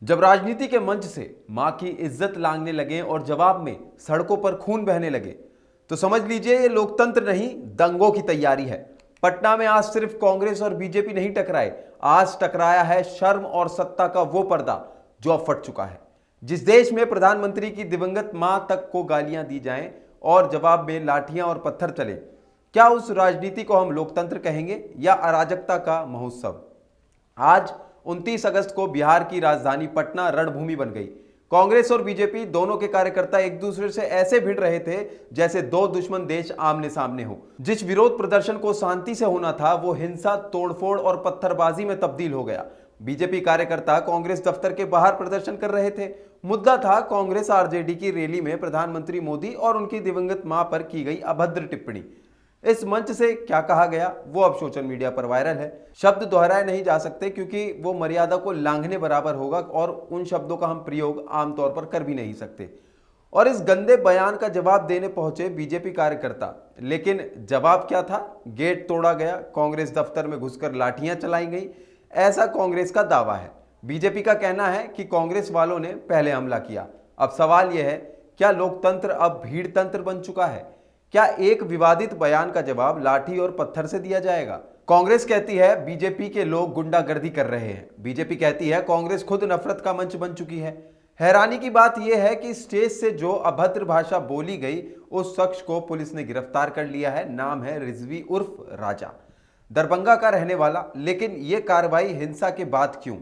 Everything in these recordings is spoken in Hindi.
जब राजनीति के मंच से मां की इज्जत लांघने लगे और जवाब में सड़कों पर खून बहने लगे तो समझ लीजिए ये लोकतंत्र नहीं, दंगों की तैयारी है। पटना में आज सिर्फ कांग्रेस और बीजेपी नहीं टकराए, आज टकराया है शर्म और सत्ता का वो पर्दा जो अब फट चुका है। जिस देश में प्रधानमंत्री की दिवंगत मां तक को गालियां दी जाएं और जवाब में लाठियां और पत्थर चले, क्या उस राजनीति को हम लोकतंत्र कहेंगे या अराजकता का महोत्सव? आज 29 अगस्त को बिहार की राजधानी पटना रणभूमि बन गई। कांग्रेस और बीजेपी दोनों के कार्यकर्ता एक दूसरे से ऐसे भिड़ रहे थे जैसे दो दुश्मन देश आमने सामने हो। जिस विरोध प्रदर्शन को शांति से होना था वो हिंसा, तोड़फोड़ और पत्थरबाजी में तब्दील हो गया। बीजेपी कार्यकर्ता कांग्रेस दफ्तर के बाहर प्रदर्शन कर रहे थे। मुद्दा था कांग्रेस आरजेडी की रैली में प्रधानमंत्री मोदी और उनकी दिवंगत मां पर की गई अभद्र टिप्पणी। इस मंच से क्या कहा गया वो अब सोशल मीडिया पर वायरल है। शब्द दोहराए नहीं जा सकते क्योंकि वो मर्यादा को लांघने बराबर होगा और उन शब्दों का हम प्रयोग आमतौर पर कर भी नहीं सकते। और इस गंदे बयान का जवाब देने पहुंचे बीजेपी कार्यकर्ता, लेकिन जवाब क्या था? गेट तोड़ा गया, कांग्रेस दफ्तर में घुसकर लाठियां चलाई गई, ऐसा कांग्रेस का दावा है। बीजेपी का कहना है कि कांग्रेस वालों ने पहले हमला किया। अब सवाल यह है, क्या लोकतंत्र अब भीड़ तंत्र बन चुका है? क्या एक विवादित बयान का जवाब लाठी और पत्थर से दिया जाएगा? कांग्रेस कहती है बीजेपी के लोग गुंडागर्दी कर रहे हैं, बीजेपी कहती है कांग्रेस खुद नफरत का मंच बन चुकी है। हैरानी की बात यह है कि स्टेज से जो अभद्र भाषा बोली गई उस शख्स को पुलिस ने गिरफ्तार कर लिया है। नाम है रिजवी उर्फ राजा, दरभंगा का रहने वाला। लेकिन यह कार्रवाई हिंसा के बाद क्यों?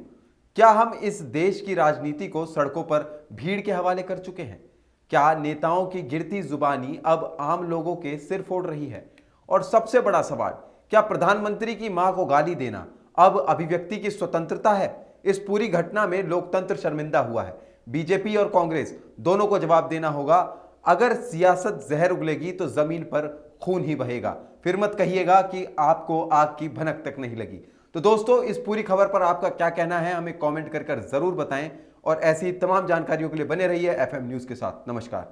क्या हम इस देश की राजनीति को सड़कों पर भीड़ के हवाले कर चुके हैं? क्या नेताओं की गिरती जुबानी अब आम लोगों के सिर फोड़ रही है? और सबसे बड़ा सवाल, क्या प्रधानमंत्री की मां को गाली देना अब अभिव्यक्ति की स्वतंत्रता है? इस पूरी घटना में लोकतंत्र शर्मिंदा हुआ है। बीजेपी और कांग्रेस दोनों को जवाब देना होगा। अगर सियासत जहर उगलेगी तो जमीन पर खून ही बहेगा। फिर मत कहिएगा कि आपको आग की भनक तक नहीं लगी। तो दोस्तों, इस पूरी खबर पर आपका क्या कहना है हमें कमेंट कर जरूर बताएं और ऐसी तमाम जानकारियों के लिए बने रहिए एफएम न्यूज के साथ। नमस्कार।